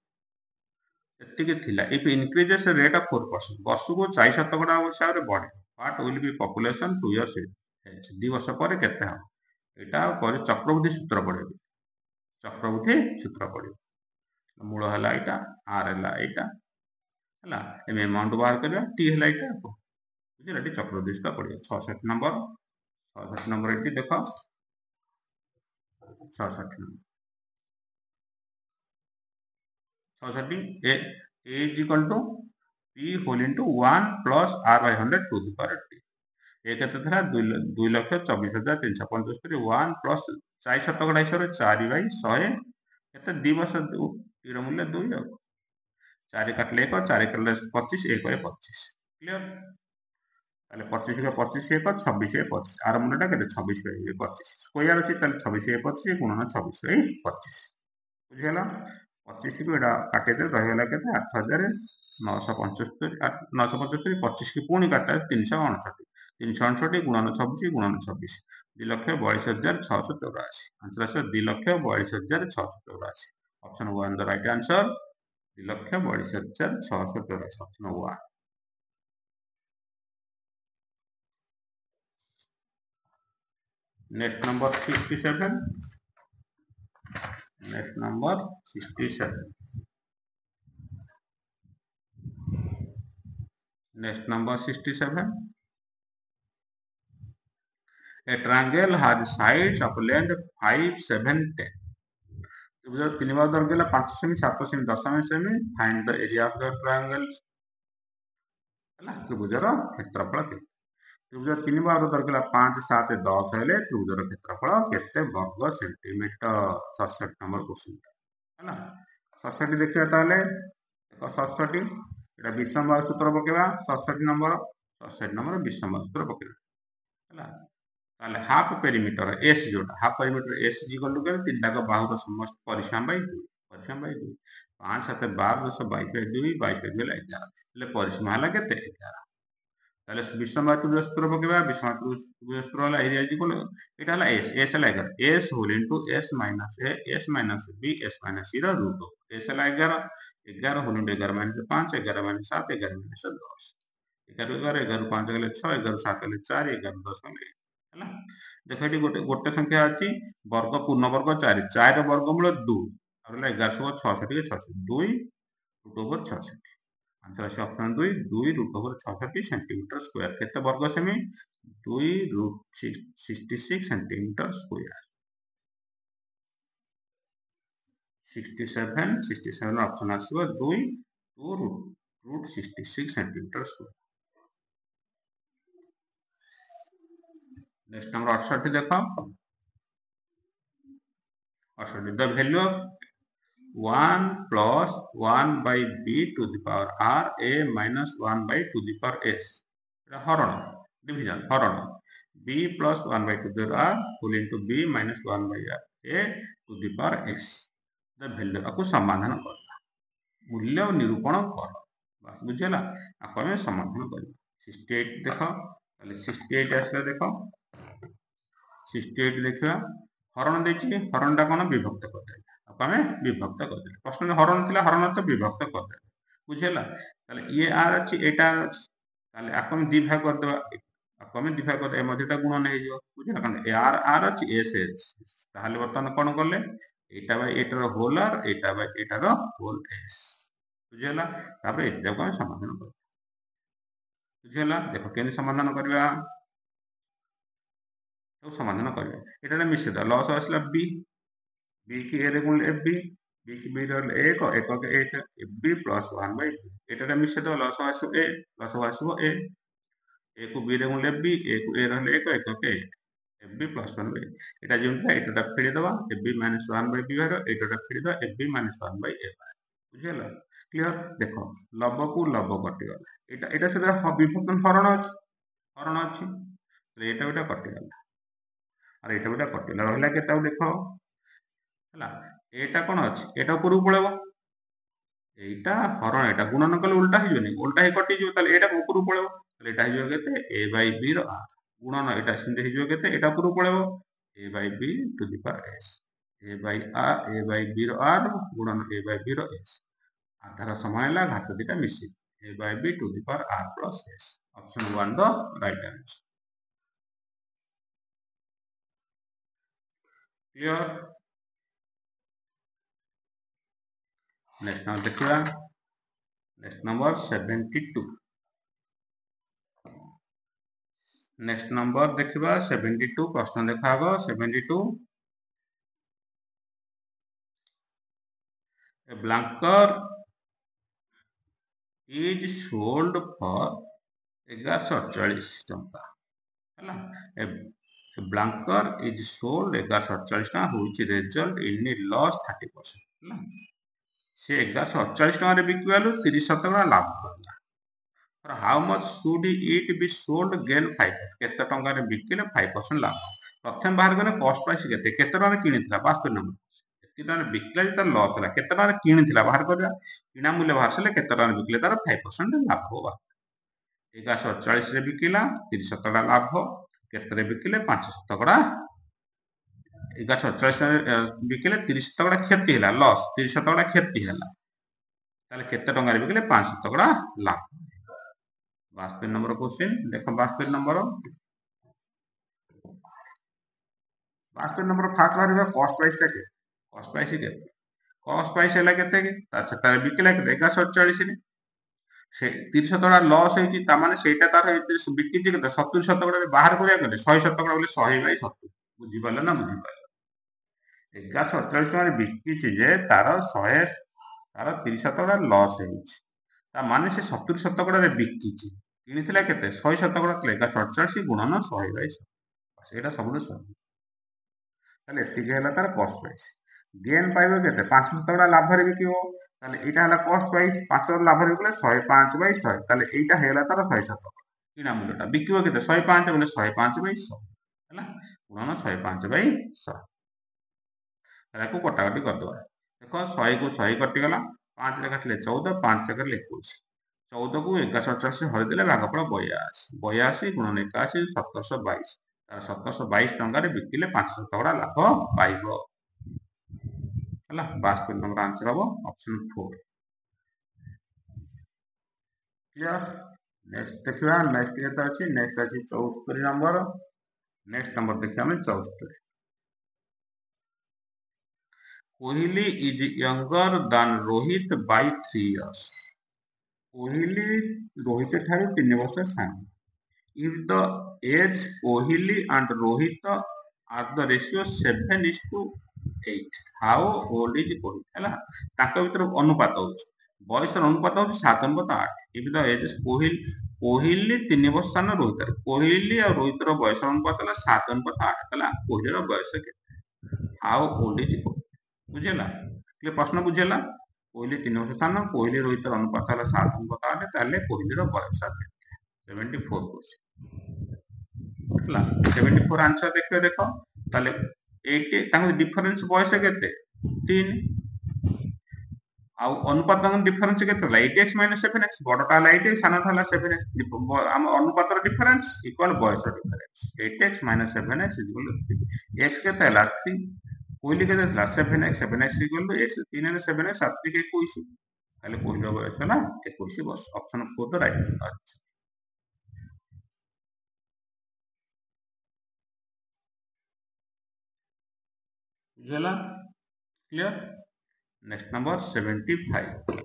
एतिके थिला इफ इंक्रीजेस रेट ऑफ 4% वर्ष को 4% हिसाब रे बढ़े what will be population 2 years एज 2 वर्ष पर केते हम एटा पर चक्रवृद्धि सूत्र पड़े चक्रवृद्धि सूत्र पड़े मूल हला एटा आर हला एटा हला एम अमाउंट बाहर करबा टी हला एटा बुझिला टी चक्रवृद्धि सूत्र पड़े 66 नंबर एटी देखो 66 number 66 a is equal to p whole into 1 plus r by 100 to the power t ए केते थरा 2,24,375 1 प्लस 4 शतकड़ा हिसाब रे 4 बाय 100 केते 2 वर्ष टी रो मूल्य 2 आ 4 काटले 1 4 काटले 25 1 बाय 25 क्लियर ताले 25 का 25 1 26 25 आर मूल्यटा केते 26 बाय 25 स्क्वायर अछि ताले 26 25 गुणन 26 बाय 25 बुझिला 25 को एडा काटे दे रहला केते 8000 975 975 25 की पुणी काटा 359 359 गुणन 26 गुणन 26 2,42,684 आंसर आस 2,42,684 option 1 the right answer 2,42,684 option 1 next number 67 next number 67 next number 67 a triangle has sides of length 5 7 10 त्रिभुज तीन बार दर्घ्य 5 semi 7 semi 10 semi find the area of the triangle हला त्रिभुजर क्षेत्रफल केते त्रिभुज तीन बार दर्घ्य 5 7 10 हेले त्रिभुजर क्षेत्रफल केते वर्ग सेंटीमीटर 67 नंबर क्वेश्चन हला 67 देखिया ताले 67 एटा विषमबाहु सूत्र पकेबा 67 नंबर विषमबाहु सूत्र पकेबा हला ताले हाफ पेरीमीटर एस जोटा हाफ पेरीमीटर एस जी इक्वल टू के तीनटा का बाहुर समस्त परिसीमा बाय 2 5 7 12 10 22 2 22 2 11 એટલે परिसीमा हला केते 11 ताले विषमबाहु सूत्र पकेबा विषमबाहु सूत्र हला एरिया जी इक्वल एटा हला एस हला 11 S whole into S minus A S minus B S minus C रो रूट एस हला 11 11 whole into 11 minus 5 11 minus 7 11 minus 10 11 11 5 गले 6 11 7 गले 4 11 10 गले हला देखो एटी गोटे संख्या अछि वर्ग पूर्ण वर्ग 4 4 वर्गमूल 2 आरला 1166 के 66 2 रूट ओवर 66 आंसर अछि option 2 2 root over 66 centimetre square केते वर्ग सेमी 2 रूट 66 सेंटीमीटर स्क्वायर 67 ऑप्शन आसीबो 2 root 66 centimetre square next number 68 देखो 68 the value of 1 plus 1 by b to the power r a minus 1 by to the power s हरण division हरण b plus 1 by to the r whole into b minus 1 by r a to the power s the value आपको समाधान करना मूल्य निरूपण कर बस बुझला आपको हम समाधान करब 68 देखो ताले 68 आसला देखो 68 देखिबा हरण देछि हरणटा कोन विभक्त कर दे आपने विभक्त कर दे प्रश्न हरण थिला हरण तो विभक्त कर दे बुझला ताले ये आर अछि एटा अछि ताले आपन दि भाग कर देबा आपन दि भाग कर ए मध्यटा गुणन हे जो बुझला कोन ए आर अछि एस एस ताले बर्तन कोन करले एटा बाय एटार होल आर एटा बाय एटार होल एस बुझला तापर एटा को समाधान कर बुझला देखो केन समाधान करबा तो समाधान करबा एटा मिश्रित लॉस आसला बी बी की ए रे गुण एफ बी बी की बी रे 1 1 के 1 एफ बी प्लस 1 बाय एटा मिश्रित लॉस आसो ए ए को बी रे गुण एफ बी ए को ए रे 1 1 के 1 एफ बी प्लस 1 बाय एटा जेमता एटा फेडी दबा F B minus 1 by B भाग एटा फेडी दबा F B minus 1 by A बुझला क्लियर देखो लब को लब कटि गला एटा से विभक्त हरण अछि एटा बेटा कटि गला और एटा बेटा कटि गला रहला केता देखो हला एटा कोन अछि एटा ऊपर पळेबो एटा हरण एटा गुणन कले उल्टा हे जोनी उल्टा हे कटि जो तले एटा ऊपर पळेबो तले एटा हे जो केते a by b रो r गुणन एटा सिंधे हे जो केते एटा ऊपर पळेबो a by b to the power s a by b रो r गुणन a by b रो s आधार समायला घात दिटा मिसी a by b to the power r plus s option 1 the right answer clear next number देखिबा next number 72 next number देखिबा 72 प्रश्न देखाबो 72 a blanker is sold for 1148 टंका हला a blanker is sold 1148 टंका which result in a loss 30% हला से 1148 टंका रे बिकवालु 30% लाभ करला for how much should it be sold gain 5% केते टंका रे बिकिले 5% लाभ प्रथम बाहर गने कॉस्ट प्राइस केते टंका रे किनितला 72 नंबर ଯେତିକି ଟଙ୍କା ବିକିଲା ଯେ ତାର ଲସ୍ ହେଲା କେତେ ଟଙ୍କା କିଣିଥିଲା ବାହାର କରିବା କିଣା ମୂଲ୍ୟ ବାହାର କଲେ କେତେ ଟଙ୍କା ବିକିଲେ ତାର 5% ଲାଭ ହବ 1148 ରେ ବିକିଲା 30% ଲାଭ କେତେରେ ବିକିଲେ 5% 1148 ବିକିଲେ 30% କ୍ଷତି ହେଲା ଲସ୍ 30% କ୍ଷତି ହେଲା ତାହେଲେ କେତେ ଟଙ୍କାରେ ବିକିଲେ 5% ଲାଭ 72 ନମ୍ବର क्वेश्चन देखो 72 नंबर 72 नंबर फास्ट बाहर कॉस्ट प्राइस टा के कॉस्ट प्राइस के कॉस्ट प्राइस हैला केते के अच्छा तार बिकला के 1148 रे से 30% लॉस हेची ता माने सेटा तार बिकी जे के 70% रे बाहर करिया के 100% बोले 100 बाई 70 बुझी पाले ना बुझी पाले 1148 रे बिकी छि जे तार 100 तार 30% लॉस हेची ता माने से 70% रे बिकी छि किनिथिला केते 100% ଥିଲେ 1148 गुणन 100 बाई 100 सेटा सबुठु सही তাহলে এটিকে হলো তার কস্ট প্রাইস গেন পাইবে কেতে 5% লাভরে বিকিব তাহলে এটা হলো কস্ট প্রাইস 5% লাভরে বিকলে 105 বাই 100 তাহলে এইটা হলো তার 100 কিনা মূল্যটা বিকিব কেতে 105 বলে 105 বাই 100 ହେଲା গুণন 105 বাই 100 ତାକୁ କଟାକଟି କରିଦେବା ଦେଖ 100 କୁ 100 କଟିଗଲା 5 ରେ କାଟିଲେ 14 5 ରେ କାଟିଲେ 21 14 କୁ 1148 ହରିଦେଲେ ଭାଗଫଳ 82 82 ଗୁଣନ 81 1722 ତାର 1722 ଟଙ୍କାରେ ବିକିଲେ 5% ଲାଭ ପାଇବ ହେଲା 72 नंबर आंसर हबो ऑप्शन 4 क्लियर नेक्स्ट देखिबा नेक्स्ट केते अछि नेक्स्ट अछि 74 नंबर नेक्स्ट नंबर देखिबा हम 74 Kohli is younger than Rohit by 3 years Kohli Rohit ठारू 3 वर्ष सानो if the age Kohli and Rohit are the ratio 7:8 how old is Kohli ହେଲା ତାଙ୍କ ଭିତରେ ଅନୁପାତ ହେଉଛି ବୟସର ଅନୁପାତ ହେଉଛି 7:8 if the age is Kohli 3 ବର୍ଷ ସାନ ରୋହିତ କୋହଲି ଆଉ ରୋହିତର ବୟସ ଅନୁପାତ ହେଲା 7:8 ହେଲା କୋହଲିର ବୟସ କେତେ how old is Kohli ବୁଝିଲା ଟିକେ ପ୍ରଶ୍ନ ବୁଝିଲା କୋହଲି 3 ବର୍ଷ ସାନ କୋହଲି ରୋହିତର ଅନୁପାତ ହେଲା 7:8 ତାହେଲେ କୋହଲିର ବୟସ କେତେ 74 क्वेश्चन ହେଲା 74 आंसर देखिए देखो ताले 80 ताको डिफरेंस बयस केते 3 आ अनुपात ताको डिफरेंस केते होला 8x - 7x बडटा होला 8x सानटा होला 7x हम अनुपातर डिफरेंस इक्वल बयस डिफरेंस 8x - 7x x केते होला 3 कोहली केते होला 7x 7x इक्वल x 3 रे 7x 7 के 21 ताले कोहलीर बयस होला 21 वर्ष ऑप्शन 4 द राइट आंसर बुझला clear next number 75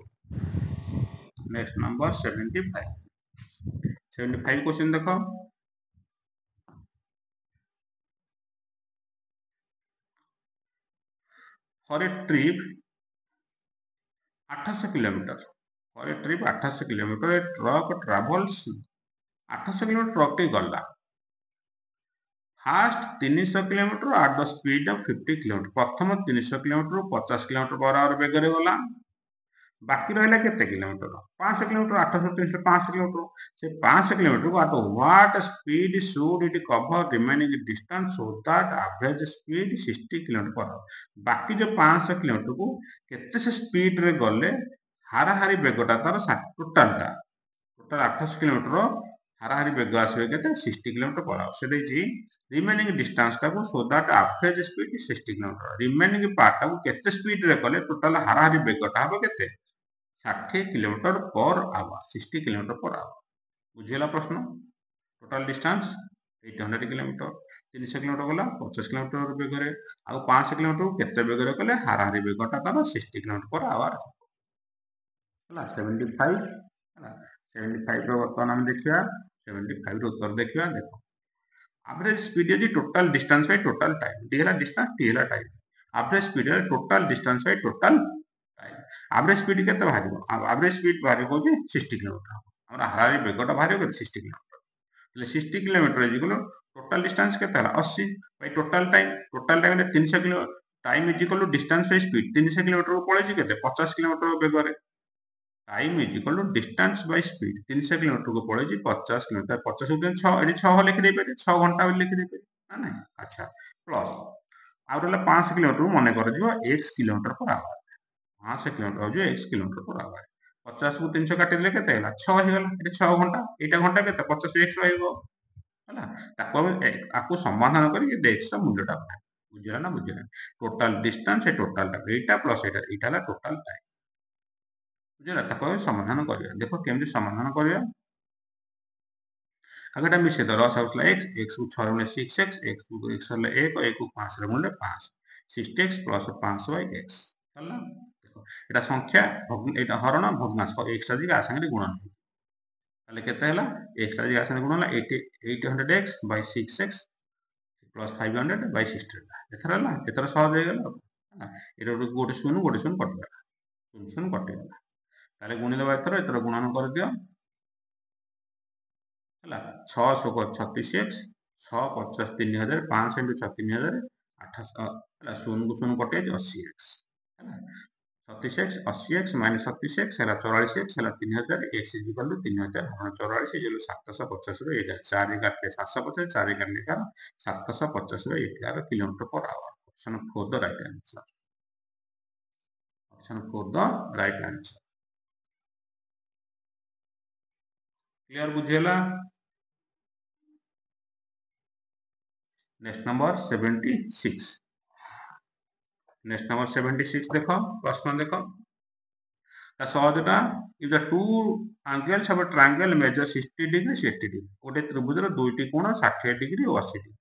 next number 75 question देखो for a trip 800 kilometre for a trip 800 kilometre a truck travels 800 kilometre truck टे गला fast 300 kilometre at the speed of 50 kilometre प्रथम 300 किलोमीटर 50 किलोमीटर पर आवर बेगरे गला बाकी रहला केते किलोमीटर 500 किलोमीटर 800 300 500 किलोमीटर से 500 किलोमीटर को at what speed should it cover remaining distance so that average speed 60 kilometre पर बाकी जो 500 किलोमीटर को केते से स्पीड रे गले हाराहारी बेगटा तार टोटल 800 किलोमीटर हाराहारी बेग आसबे केते 60 किलोमीटर पर आवर से देजी रिमेनिंग डिस्टेंस टाको so that average speed 60 kilometre remaining part टाको केते स्पीड रे गले टोटल हाराहारी बेगटा हो केते 60 kilometre per hour 60 kilometre per hour बुझिला प्रश्न टोटल डिस्टेंस 800 किलोमीटर 300 किलोमीटर गला 50 किलोमीटर बेगरे आ 500 किलोमीटर केते बेगरे गले हाराहारी बेगटा तार 60 किलोमीटर पर आवर हला 75 हला 75 रो बर्तमान हम देखिया 75 रो उत्तर देखिया देखो average speed is total distance by total time D हला डिस्टेंस टी हला time average speed is total distance by total time average speed केते बाहरिबो एवरेज स्पीड बाहरिबो जे 60 किलोमीटर हमरा हाराहारी बेगटा बाहरिबो 60 किलोमीटर એટલે 60 kilometre is equal total distance केते हला 80 by total time रे 300 kilo time is equal distance by speed 300 kilometre को पळेछि केते 50 kilometre बेगरे time is equal to distance by speed 300 kilometre को पळेछि 50 किलोमीटर 50 6 एडी 6 लिखि दे पारे 6 घंटा लिखि दे पारे ना नहीं अच्छा प्लस आउ रहा 500 किलोमीटर मन कर x kilometre per our 500 kilometre हो एक्स किलोमीटर पर आवर 50 को 300 काटिदेले केते होला 6 हेगला एटा 6 घंटा एटा घंटा केते 50 एक्स रहइबो होला ताको आकु समाधान करी एक्स रा मूल्यटा बुझिला ना बुझिला टोटल डिस्टेंस ए टोटल टाइम एटा प्लस एटा एटा ला टोटल टाइम बुझिला ताको समाधान करिया देखो केमति समाधान करिया आगेटा मिसे तो रस आउटला x x को 6 गुणे 6x x को x हले 1 1 को 5 रे गुणे 5 6x प्लस 5 बाय x हला देखो एटा संख्या एटा हरण भग्नांश x रा जी आसंगे गुणन ताले केते हला x रा जी आसंगे गुणन हला 800x by 6x plus 500 by 60 एथरा हला एथरा सहज हे गेला एटा गोटे शून्य कटि गेला शून्य शून्य कटि गेला ताले गुणी देबा एथरा गुणन कर दियो ହେଲା 6 36 x 6 50 3000 5 into 6 3000 800 ହେଲା 0 को 0 कटे 80x ହେଲା 36x 80x minus 36x ହେଲା 44x ହେଲା 3000 x is equal to 3000 ହରଣ 44 is equal 750 ରୁ 11 4 କାଟିଲେ 750 4 କାଟିଲେ 11 750 ରୁ 11 kilometre per hour option 4 the right answer option 4 the right answer clear बुझेला नेक्स्ट नंबर 76 नेक्स्ट नंबर 76 देखो प्रश्न देखो ता सहजटा if the two angles of a triangle measure 60 degree 80 degree ओटे त्रिभुजर दुईटी कोण 60 डिग्री और 80 degree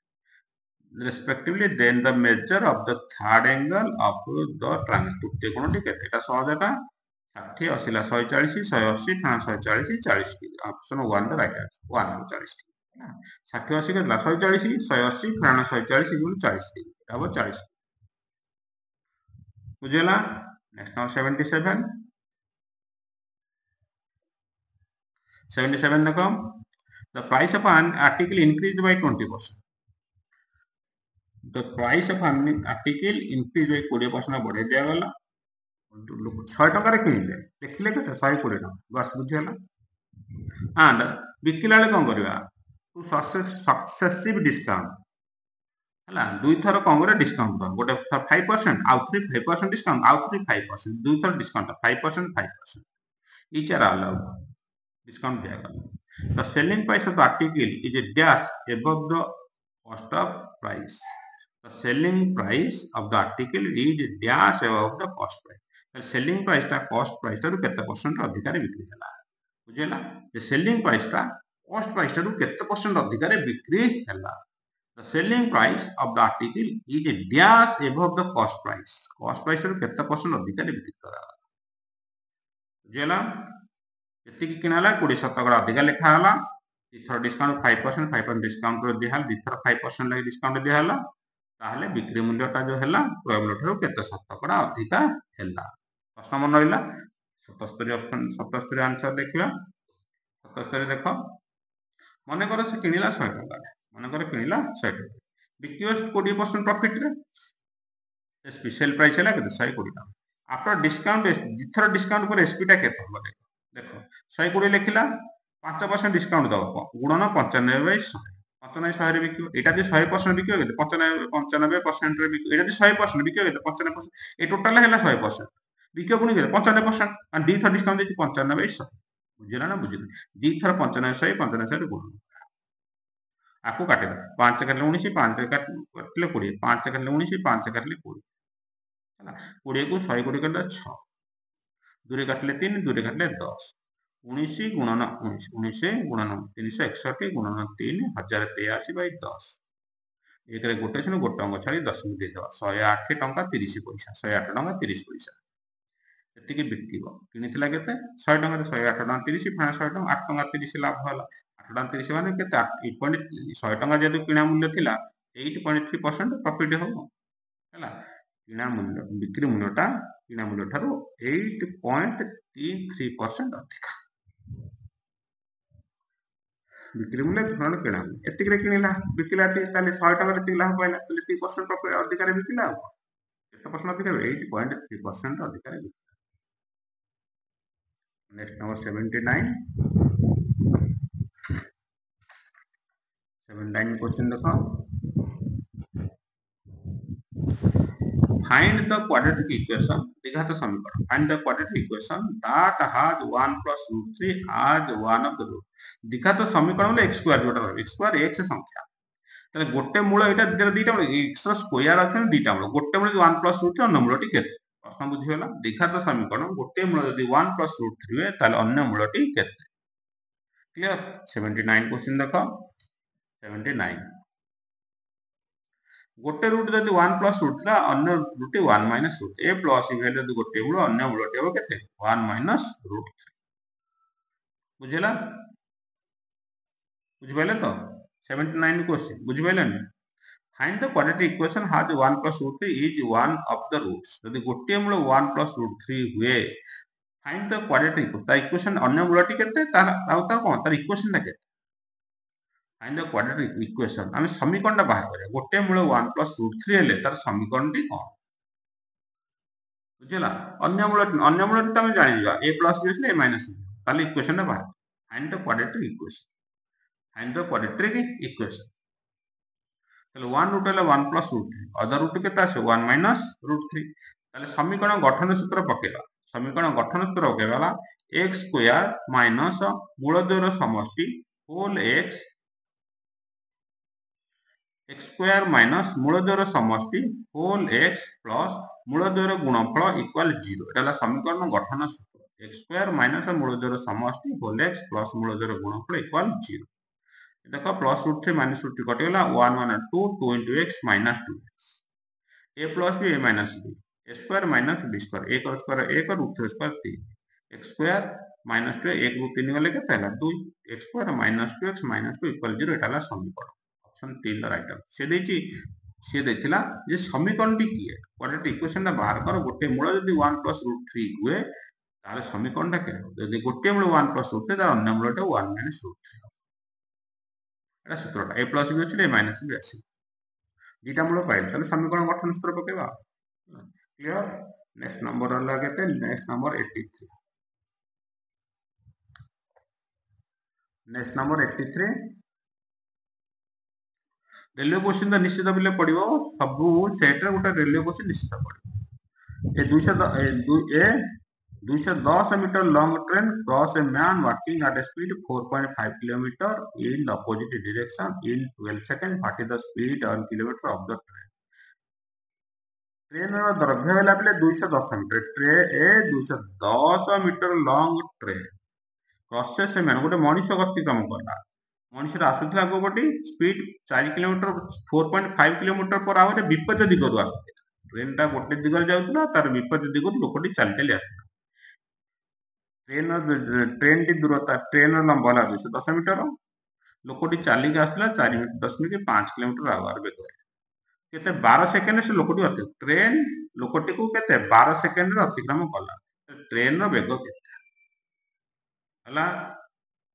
respectively then the measure of the third angle of the triangle तृतीय कोणटी केते एटा सहजटा 60 80 ला 140 180 ना 140 40 degree option 1 the right answer 1 40 degree 60 80 केतला 140 180 ना 140 इक्वल 40 डिग्री अब 40 बुझेला नेक्स्ट नंबर 77 देखो the price of an article increased by 20%. The price of an article increased by 20% बढ़े दिया गला 100 टका रे किनिले देखिले केते 120 टका बस बुझियला and बिकिला ले कोन करबा टू सक्सेसिव डिस्काउंट हला दुई थर कोन करे डिस्काउंट कर गोटे 5% आउ 5% डिस्काउंट आउ 5% दुई थर discount 5% 5% each are allowed discount दिया गला the selling price of the article is a dash above the cost of price the selling price of the article is a dash above the cost price the selling price ता cost price ता केते percent अधिक रे बिक्री हला बुझेला the selling price ता cost price ता केते परसेंट अधिक रे बिक्री हला the selling price of the article is a dash above the cost price ता केते परसेंट अधिक रे बिक्री करा बुझेला एतिकी किनाला 20% अधिक लिखा हला इथर डिस्काउंट 5% डिस्काउंट रो दिहल दिथर 5% लागि डिस्काउंट दिहला ताहले बिक्री मूल्यटा जो हला प्रॉब्लम ठारो केते शतकड़ा अधिक हला प्रश्न मन रहिला 77 ऑप्शन 77 आंसर देखिबा 77 देखो माने करो से किनिला 100 टका माने करो किनिला 100 टका बिक्री 20% प्रॉफिट रे स्पेशल प्राइस हला केते 120 टका आफ्टर डिस्काउंट दिथर डिस्काउंट पर एसपी टा केते हो देखो 120 लिखिला 5% डिस्काउंट दबो गुणन 95 बाय 100 95 100 रे बिकियो एटा जे 100% बिकियो केते 95% रे बिकियो एटा जे 100% बिकियो केते 95% ए टोटल हैला 100% बिकियो पुनी केते 95% आ दी थर डिस्काउंट देती 95 बाय 100 बुझिला ना बुझिला दी थर 95 100 रे गुणन आको काटे 5 काटले 19 5 काटले 20 5 काटले 19 5 काटले 20 हैला 20 को 100 कोटी काटले 6 दूरे काटले 3 दूरे काटले 10 19 गुणन 19 गुणन 361 गुणन 3 1083 बाय 10 एकरे गोटे छन गोटे अंक छाडी 10 दे दवा 108 टंका 30 पैसा 108 टंका 30 पैसा एतिकी बिकिबो किनिथिला केते 100 टंका रे 108 टंका 30 फाना 100 टंका 8 टंका 30 लाभ होला 8 टंका 30 माने केते 100 टंका जदि किना मूल्य थिला 8.3% प्रॉफिट हो हैला किना मूल्य बिक्री मूल्यटा किना मूल्य ठारो 8.33% अधिक बिक्री मूल्य थोड़ा किना एतिक रे किनिला बिकिला ताले 100 टका रे लाभ पाइला ताले 3% प्रॉफिट अधिक रे बिकिला केते परसेंट अधिक 8.3% अधिक रे बिकिला नेक्स्ट नंबर 79 क्वेश्चन देखो find the quadratic equation দ্বিঘাত সমীকরণ find the quadratic equation that has 1 plus root 3 as one of the root দ্বিঘাত সমীকরণ হলো x স্কয়ার যেটা রবে x স্কয়ার x সংখ্যা তাহলে গোটে মূল এটা দুইটা মূল x র স্কয়ার আছে দুইটা মূল গোটে মূল 1 plus root 3 অন্য মূলটি কেতে প্রশ্ন বুঝিগলা দ্বিঘাত সমীকরণ গোটে মূল যদি 1 plus root 3 हुए তাহলে অন্য মূলটি কেতে ক্লিয়ার 79 क्वेश्चन দেখো 79 गोटे रूट जदि 1 प्लस रूट था अन्य रूट 1 माइनस रूट ए प्लस बी भेले जदि गोटे मूल अन्य मूलटी हो केते 1 माइनस रूट बुझिला बुझि पाइले तो 79 क्वेश्चन बुझि पाइले find the quadratic equation has 1 plus root 3 is one of the roots जदि गोटे मूल 1 प्लस रूट 3 हुए फाइंड द क्वाड्रेटिक ता इक्वेशन अन्य मूलटी केते ता कोन तार इक्वेशन ना केते फाइंड द क्वाड्रेटिक इक्वेशन हम समीकरण बाहर करिया गोटे मूल 1 प्लस रूट 3 हेले तार समीकरण टी कोन बुझिला अन्य मूल तमे जानि दिबा a plus b a minus b ताले इक्वेशन ना बाहर find the quadratic equation find the quadratic equation ताले 1 रूट हेले 1 प्लस रूट 3 अदर रूट केता आसे 1 माइनस रूट 3 ताले समीकरण गठन सूत्र पकेला समीकरण गठन सूत्र पकेला x स्क्वायर माइनस मूलद्वयर समष्टि whole x x square minus मूलद्वयर समष्टि होल x प्लस मूलद्वयर गुणफल इक्वल 0 एटा समीकरण गठन सूत्र x स्क्वायर माइनस मूलद्वयर समष्टि होल x प्लस मूलद्वयर गुणफल इक्वल 0 देखो plus root 3 minus root 3 कटिगला 1 1 2 2 into x minus 2x a plus b a minus b a square minus b square a का square 1 root 3 square 3 x square minus 2 1 root 3 गले केते हला 2 x square minus 2x minus 2 equal 0 एटा समीकरण option 3 the right answer से देछि से देखिला जे समीकरण टी की है क्वाड्रेटिक इक्वेशन ना बाहर कर गोटे मूल जदी 1 प्लस रूट 3 हुए ताले समीकरण टा के जदी गोटे मूल 1 प्लस रूट 3 तार अन्य मूलटा 1 minus root 3 Etah सूत्रटा a plus b अछि a माइनस b अछि दीटा मूल पाइल ताले समीकरण गठन सूत्र पकेबा क्लियर नेक्स्ट नंबर वाला केते next number 83 next number 83 railway question तो निश्चित बिले पड़िबो सबु सेट रे गोटे रेलवे क्वेश्चन निश्चित पड़िबो a 210 metre long train cross a man working at a speed 4.5 km in the opposite direction in 12 seconds what is the speed on kilometer of the train train रो दैर्घ्य होला बेले 210 metre train a 210 metre long train cross से man गोटे मनुष्य गति कम करला मनुष्य आसुला गोटी speed 4 kilometre 4.5 kilometre per hour विपरीत दिगरु आसुला ट्रेन टा गोटे दिगर जाउतला तार विपरीत दिगरु लोकटी चली चली आसुला ट्रेन टी दूरता ट्रेन लंबा होला 210 मीटर लोकटी चली आसुला 4.5 किलोमीटर आवर बेग केते 12 सेकंड से लोकटी अति ट्रेन लोकटी को केते 12 सेकंड रे अतिक्रम कला ट्रेन रो वेग केते हला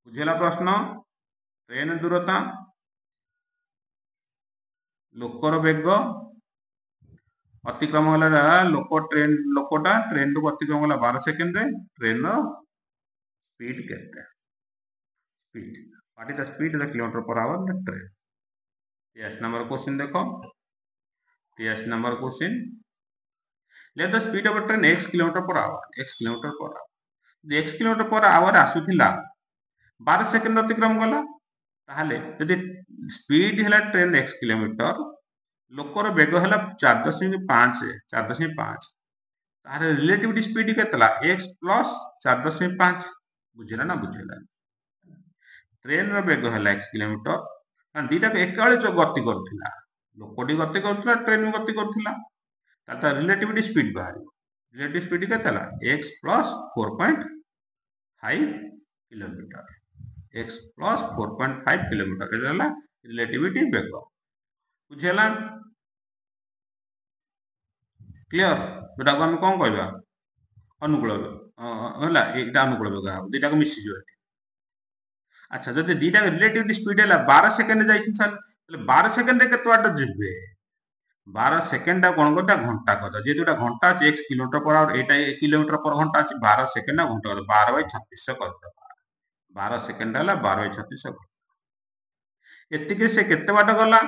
बुझेला प्रश्न ट्रेन दूरता लोकर वेग अतिक्रम होला लोक ट्रेन लोकटा ट्रेन रो अतिक्रम होला 12 सेकंड रे ट्रेन रो स्पीड केते speed what is the speed the kilometre per hour the train yes number question देखो yes number question let the speed of train x kilometre per hour x kilometre per hour x kilometre per hour आसुथिला 12 second अतिक्रम गला ताहले यदि speed हला train x kilometre लोकर वेग हला 4.5 तार रिलेटिविटी स्पीड केतला x प्लस 4.5 बुझिला ना बुझिला ट्रेन रो वेग हला x किलोमीटर दीटा एकाळे गति करथिला लोकटी गति करथिला ट्रेन गति करथिला ताता रिलेटिविटी स्पीड बाहरी रिलेटिव स्पीड केतला x plus 4.5 kilometre x plus 4.5 kilometre एला रिलेटिविटी वेग बुझेला क्लियर बेटा हम कोन कहबा अनुकूल होला एटा अनुकूल वेग हा दीटा को मिसी जो अच्छा जदि दीटा रिलेटिव स्पीड है 12 सेकंड जाइछन सर 12 सेकंड के केतो आटा जिबे 12 सेकंड कोन करता घंटा करता जे दुटा घंटा अछि 1 kilometre per our Etah 1 kilometre पर घंटा अछि 12 सेकंड घंटा 12 बाय 3600 करता 12 सेकंड हला 12 बाय 3600 एतिके से केते बाट गला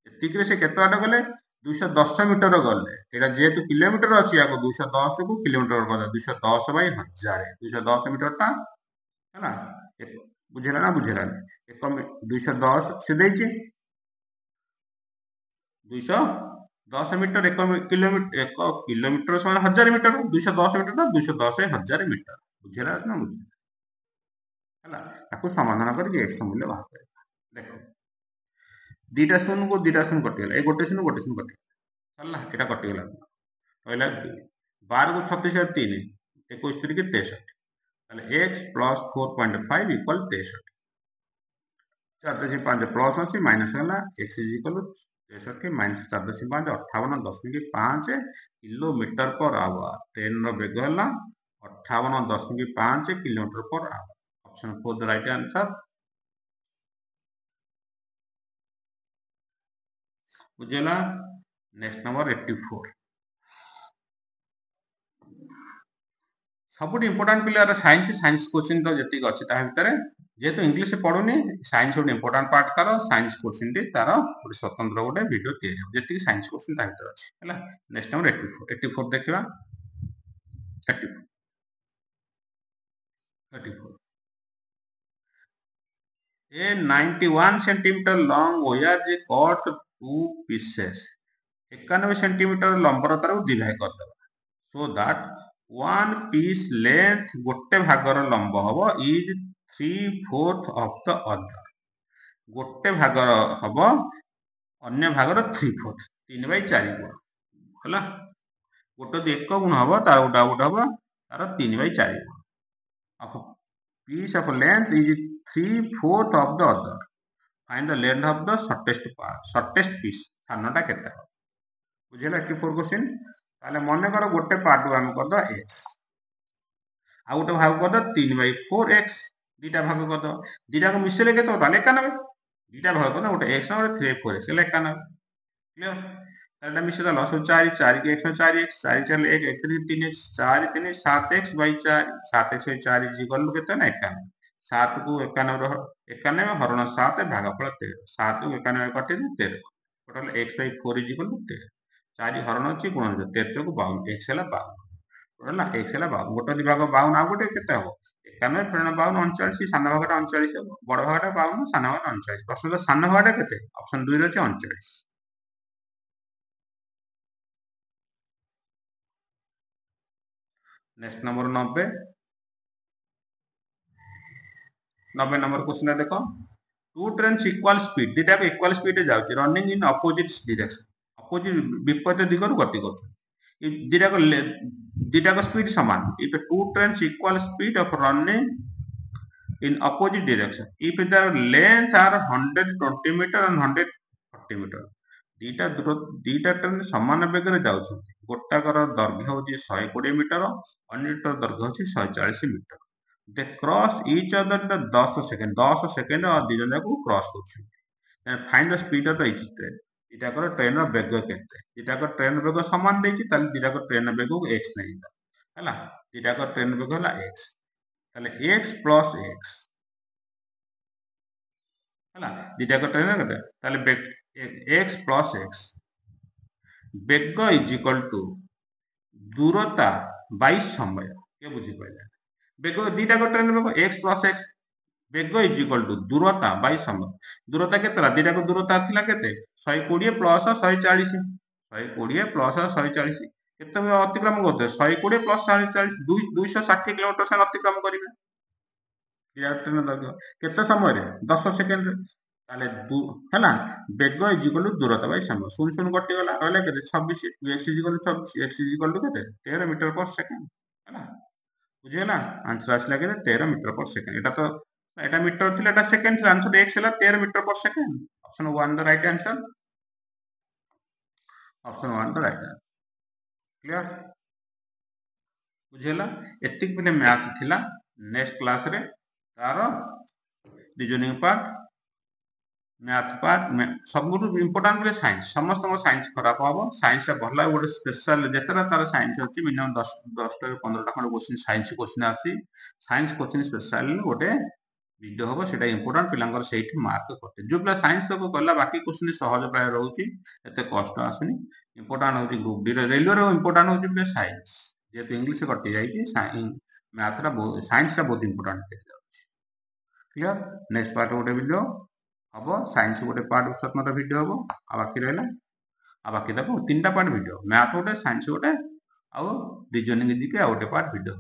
एतिके से केते बाट गले 210 मीटर गले एटा जेहेतु किलोमीटर अछि याको 210 को किलोमीटर कर 210 बाय 1000 210 मीटर ता हैला बुझेला ना बुझेला 210 से देछि 210 मीटर 1 किलोमीटर 1 किलोमीटर समान 1000 मीटर 210 मीटर ता 210 1000 मीटर बुझेला ना बुझेला हैला ताको समाधान करके x मूल्य बाहर करबा देखो दीटा शून्य को दीटा शून्य कटिगला ए गोटे शून्य ହେଲା ଏଟା କଟିଗଲା କହିଲା 12 को 36 और 3 21 3 के 63 ତାହେଲେ x plus 4.5 equal 63 4.5 प्लस ଅଛି माइनस ହେଲା x is equal to 63 minus 4.5 58.5 kilometre per hour train रो वेग ହେଲା 58.5 kilometre per hour option 4 the right answer बुझेला नेक्स्ट नंबर 84 सबुठ इंपोर्टेंट पिलर साइंस क्वेश्चन तो जति अछि ता भितर जेहेतु इंग्लिश पढुनी साइंस गोटे इंपोर्टेंट पार्ट कर साइंस क्वेश्चन टी तार गोटे स्वतंत्र गोटे वीडियो दिए जति साइंस क्वेश्चन ता भितर अछि हैला नेक्स्ट नंबर 84 देखिबा 84 a 91 centimeter long wire is cut two pieces 91 centimeter लंबरतार को डिवाइड कर दबा so that one piece length गोटे भागर लंब हबो is 3/4 of the other गोटे भागर हबो अन्य भागर 3/4 3/4 गुण होला गोटे दे 1 गुण हबो तार गोटा हबो तार 3/4 गुण of piece of length is 3/4 of the other find the length of the shortest piece सानटा केते बुझेला 84 क्वेश्चन ताले मने कर गोटे पार्ट को हम कर दो x आ गोटे भाग कर दो 3/4x दीटा भाग कर दो दीटा को मिसेले केते ताले 91 दीटा भाग कर दो गोटे x और 3/4x ले 91 क्लियर ताले मिसे दलो सो 4 4 के 104x 4 4 1 1 3 3x 4 3 7x by 4 7x by 4 is equal to केते ना 91 7 को 91 91 हरण 7 भागफल 13 7 को 91 कटि 13 total x by 4 is equal to 13 4 हरण अछि गुणन 13 को 52 x ହେଲା 52 होला x ହେଲା 52 गोटे विभाग 52 आ गोटे केते हबो 91 फेण 52 39 सान भागटा 39 हबो बड़ भागटा 52 सान भागटा 39 प्रश्न तो सान भागटा केते ऑप्शन 2 रे अछि 39 नेक्स्ट नंबर 90 90 नंबर क्वेश्चन देखो टू ट्रेन्स इक्वल स्पीड दीटा को इक्वल स्पीड रे जाउची running in opposite direction opposite विपरीत दिगरु गति करछ दीटा को स्पीड समान if two trains equal speed of running in opposite direction if the length are 120 meter and 140 meter दीटा train समान वेग रे जाउछ गोटाकर दैर्घ्य होची 120 मीटर अन्यटर दैर्घ्य होची 140 मीटर they cross each other in the 10 second और दी जन को क्रॉस करछ find the speed of each train दीटा कर ट्रेन रो वेग केते दीटा कर ट्रेन वेग समान देछि ताले दीटा कर ट्रेन वेग को x नै दा हला दीटा कर ट्रेन वेग हला x ताले x plus x हला दीटा कर ट्रेन केते ताले x plus x वेग इज इक्वल टू दूरता बाय समय के बुझी पाइला वेग दीटा को ट्रेन वेग x plus x वेग इज इक्वल टू दूरता बाय समय दूरता केतला दीटा को दूरता थिला केते 120 प्लस 140 120 प्लस 140 केते में अतिक्रम करते 120 प्लस 140 260 किलोमीटर से अतिक्रम करिवे दीटा ट्रेन दग केते समय रे 10 सेकंड रे ताले हैला वेग इज इक्वल टू दूरता बाय समय सुन सुन कटि गला रहले केते 26 x is equal to 26 x is equal to केते 13 मीटर पर सेकंड हैला बुझियला आंसर आसला केते 13 मीटर पर सेकंड एटा तो एटा मीटर थिला एटा सेकंड थिला आंसर x हैला 13 metre per second option 1 the right answer option 1 the right answer clear बुझियला एतिक बिने मैथ थिला नेक्स्ट क्लास रे तारो रीजनिंग पार्ट मैथ पार्ट सबुठ इंपोर्टेंट रे साइंस समस्त साइंस खराब हबो साइंस से भला गोटे स्पेशल जेतरा तार साइंस अछि मिनिमम 10 10 15 टा खंड क्वेश्चन साइंस क्वेश्चन आसी साइंस क्वेश्चन स्पेशल गोटे ଭିଡ଼ିଓ ହବ ସେଟା ଇମ୍पोर्टाଣ୍ट पिलांकर सेठी मार्क करते जो पिला साइंस को गला बाकी क्वेश्चन सहज प्राय रहउची एते कष्ट आसनी इम्पोर्टान्ट होची ग्रुप डी रेलवे रो इम्पोर्टान्ट होची पे साइंस जे इंग्लिश कटि जाई मैथ रा साइंस का बहुत इम्पोर्टान्ट है क्लियर नेक्स्ट पार्ट गोटे वीडियो हबो साइंस गोटे पार्ट स्वतंत्र वीडियो हबो आ बाकी रहला आ बाकी तक तीनटा पार्ट वीडियो मैथ गोटे साइंस गोटे आ रीजनिंग जी के आ गोटे पार्ट वीडियो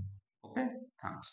ओके थैंक्स